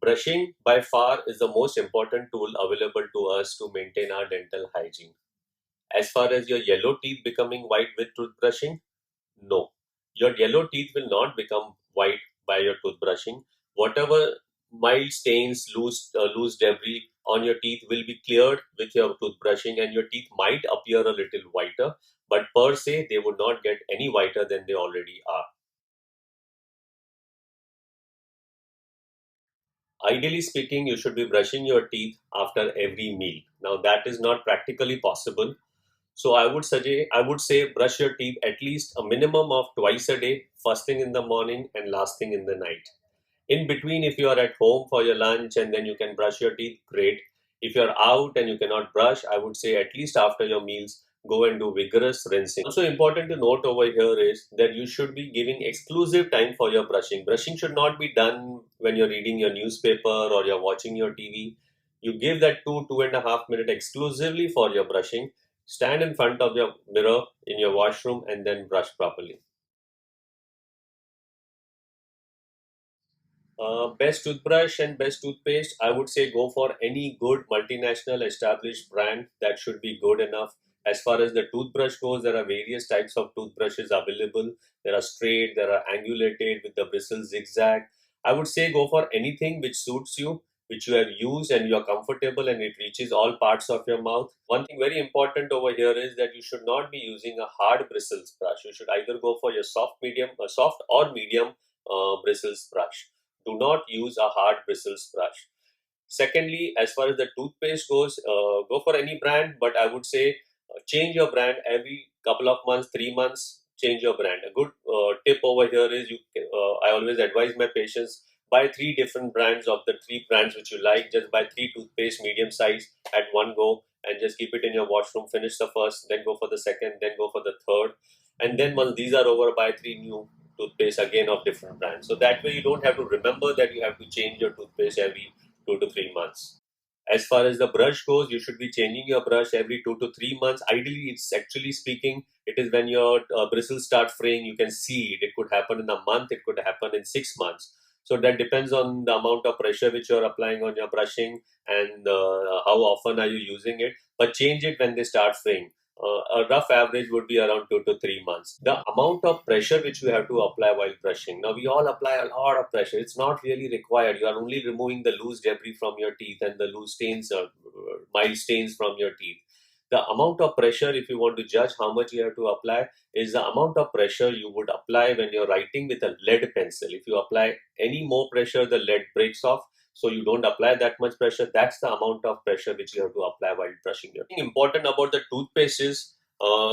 Brushing by far is the most important tool available to us to maintain our dental hygiene. As far as your yellow teeth becoming white with toothbrushing, no. Your yellow teeth will not become white by your toothbrushing. Whatever mild stains, loose debris on your teeth will be cleared with your toothbrushing, and your teeth might appear a little whiter, but per se, they would not get any whiter than they already are. Ideally speaking, you should be brushing your teeth after every meal. Now, that is not practically possible. So I would say brush your teeth at least a minimum of twice a day, first thing in the morning and last thing in the night. In between, if you are at home for your lunch and then you can brush your teeth, great. If you're out and you cannot brush, I would say at least after your meals, go and do vigorous rinsing. Also important to note over here is that you should be giving exclusive time for your brushing. Brushing should not be done when you're reading your newspaper or you're watching your TV. You give that 2.5 minute exclusively for your brushing. Stand in front of your mirror in your washroom and then brush properly. Best toothbrush and best toothpaste, I would say go for any good multinational established brand that should be good enough. As far as the toothbrush goes, there are various types of toothbrushes available. There are straight, there are angulated with the bristles zigzag. I would say go for anything which suits you, which you have used and you are comfortable and it reaches all parts of your mouth. One thing very important over here is that you should not be using a hard bristles brush. You should either go for your soft or medium bristles brush. Do not use a hard bristles brush. Secondly, as far as the toothpaste goes, go for any brand, but I would say change your brand every couple of months, 3 months. Change your brand. A good tip over here is I always advise my patients buy three different brands of the three brands which you like. Just buy three toothpaste, medium size at one go, and just keep it in your washroom. Finish the first, then go for the second, then go for the third, and then once these are over, buy three new toothpaste again of different brands. So that way you don't have to remember that you have to change your toothpaste every 2 to 3 months. As far as the brush goes, you should be changing your brush every 2 to 3 months. Ideally, it's actually speaking, it is when your bristles start fraying, you can see it. It could happen in a month, it could happen in 6 months. So that depends on the amount of pressure which you're applying on your brushing and how often are you using it. But change it when they start fraying. A rough average would be around 2 to 3 months. The amount of pressure which you have to apply while brushing. Now, we all apply a lot of pressure. It's not really required. You are only removing the loose debris from your teeth and the loose stains or mild stains from your teeth. The amount of pressure, if you want to judge how much you have to apply, is the amount of pressure you would apply when you're writing with a lead pencil. If you apply any more pressure, the lead breaks off, so you don't apply that much pressure. That's the amount of pressure which you have to apply while brushing your teeth. Important about the toothpaste is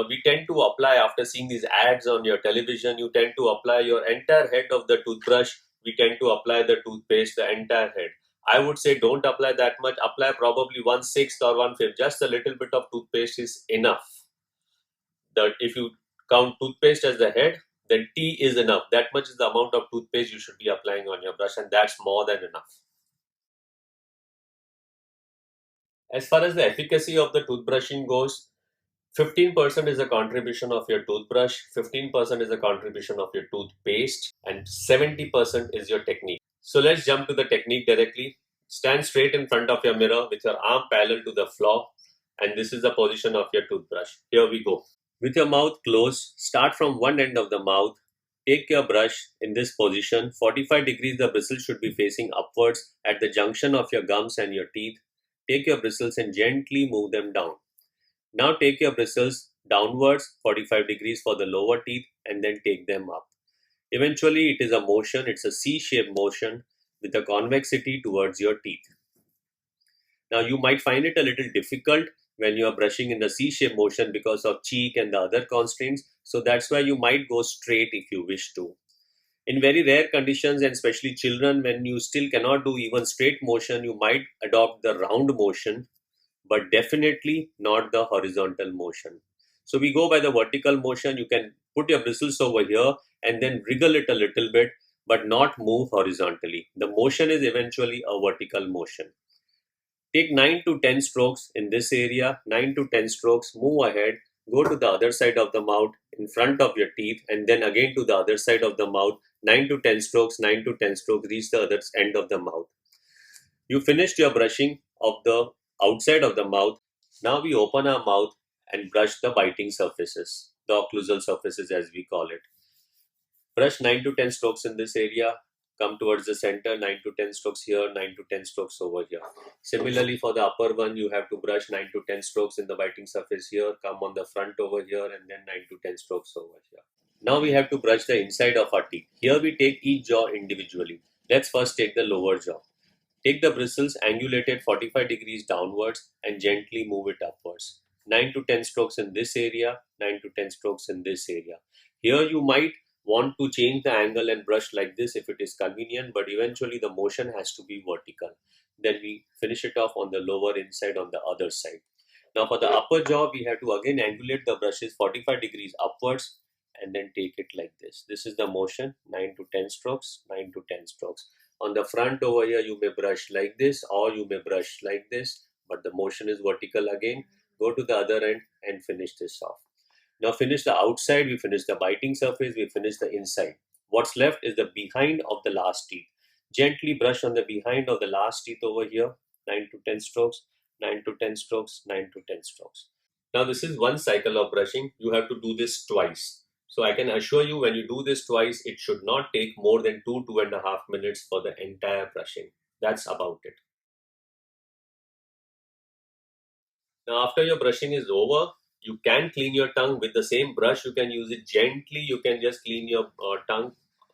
we tend to apply after seeing these ads on your television. You tend to apply your entire head of the toothbrush. We tend to apply the toothpaste, the entire head. I would say don't apply that much. Apply probably 1/6 or 1/5. Just a little bit of toothpaste is enough. That if you count toothpaste as the head, then tea is enough. That much is the amount of toothpaste you should be applying on your brush, and that's more than enough. As far as the efficacy of the toothbrushing goes, 15% is a contribution of your toothbrush, 15% is a contribution of your toothpaste, and 70% is your technique. So let's jump to the technique directly. Stand straight in front of your mirror with your arm parallel to the floor, and this is the position of your toothbrush. Here we go. With your mouth closed, start from one end of the mouth. Take your brush in this position. 45 degrees, the bristles should be facing upwards at the junction of your gums and your teeth. Take your bristles and gently move them down. Now take your bristles downwards 45 degrees for the lower teeth and then take them up. Eventually, it is a motion, it's a C-shaped motion with a convexity towards your teeth. Now, you might find it a little difficult when you are brushing in the C-shaped motion because of cheek and the other constraints. So that's why you might go straight if you wish to. In very rare conditions, and especially children, when you still cannot do even straight motion, you might adopt the round motion, but definitely not the horizontal motion. So we go by the vertical motion. You can put your bristles over here and then wriggle it a little bit, but not move horizontally. The motion is eventually a vertical motion. Take 9 to 10 strokes in this area, 9 to 10 strokes, move ahead, go to the other side of the mouth in front of your teeth, and then again to the other side of the mouth, 9 to 10 strokes, 9 to 10 strokes, reach the other end of the mouth. You finished your brushing of the outside of the mouth. Now we open our mouth and brush the biting surfaces, the occlusal surfaces as we call it. Brush 9 to 10 strokes in this area, come towards the center, 9 to 10 strokes here, 9 to 10 strokes over here. Similarly, for the upper one, you have to brush 9 to 10 strokes in the biting surface here, come on the front over here, and then 9 to 10 strokes over here. Now we have to brush the inside of our teeth. Here we take each jaw individually. Let's first take the lower jaw. Take the bristles angulated 45 degrees downwards and gently move it upwards. 9 to 10 strokes in this area, 9 to 10 strokes in this area. Here you might want to change the angle and brush like this if it is convenient, but eventually the motion has to be vertical. Then we finish it off on the lower inside on the other side. Now for the upper jaw, we have to again angulate the brushes 45 degrees upwards and then take it like this. This is the motion, 9 to 10 strokes, 9 to 10 strokes. On the front over here, you may brush like this or you may brush like this, but the motion is vertical again. Go to the other end and finish this off. Now finish the outside, we finish the biting surface, we finish the inside. What's left is the behind of the last teeth. Gently brush on the behind of the last teeth over here, 9 to 10 strokes, 9 to 10 strokes, 9 to 10 strokes. Now this is one cycle of brushing. You have to do this twice. So I can assure you when you do this twice, it should not take more than 2.5 minutes for the entire brushing. That's about it. Now after your brushing is over, you can clean your tongue with the same brush. You can use it gently. You can just clean your tongue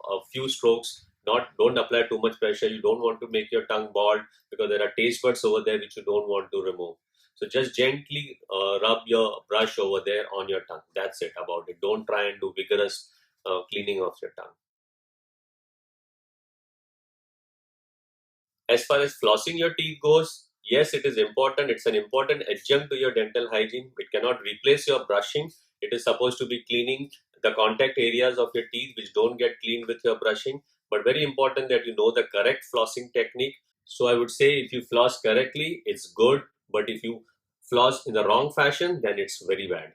a few strokes. Don't apply too much pressure. You don't want to make your tongue bald because there are taste buds over there which you don't want to remove. So just gently rub your brush over there on your tongue. That's it about it. Don't try and do vigorous cleaning of your tongue. As far as flossing your teeth goes, yes, it is important. It's an important adjunct to your dental hygiene. It cannot replace your brushing. It is supposed to be cleaning the contact areas of your teeth which don't get cleaned with your brushing. But very important that you know the correct flossing technique. So I would say if you floss correctly, it's good. But if you floss in the wrong fashion, then it's very bad.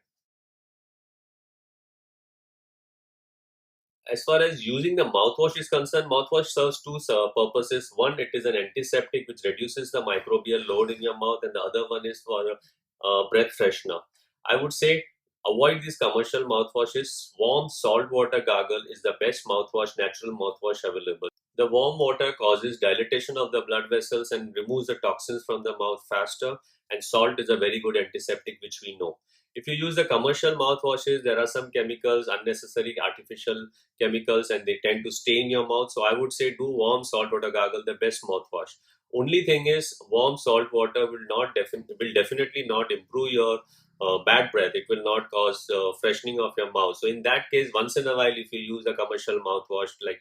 As far as using the mouthwash is concerned, mouthwash serves two purposes. One, it is an antiseptic which reduces the microbial load in your mouth, and the other one is for a breath freshener. I would say avoid these commercial mouthwashes. Warm salt water gargle is the best mouthwash, natural mouthwash available. The warm water causes dilatation of the blood vessels and removes the toxins from the mouth faster, and salt is a very good antiseptic, which we know. If you use the commercial mouthwashes, there are some chemicals, unnecessary artificial chemicals, and they tend to stay in your mouth. So I would say do warm salt water gargle, the best mouthwash. Only thing is, warm salt water will definitely not improve your bad breath. It will not cause freshening of your mouth. So in that case, once in a while, if you use a commercial mouthwash like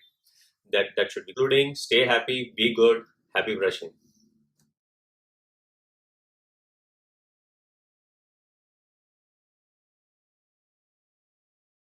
that should be including. Stay happy, be good, happy brushing.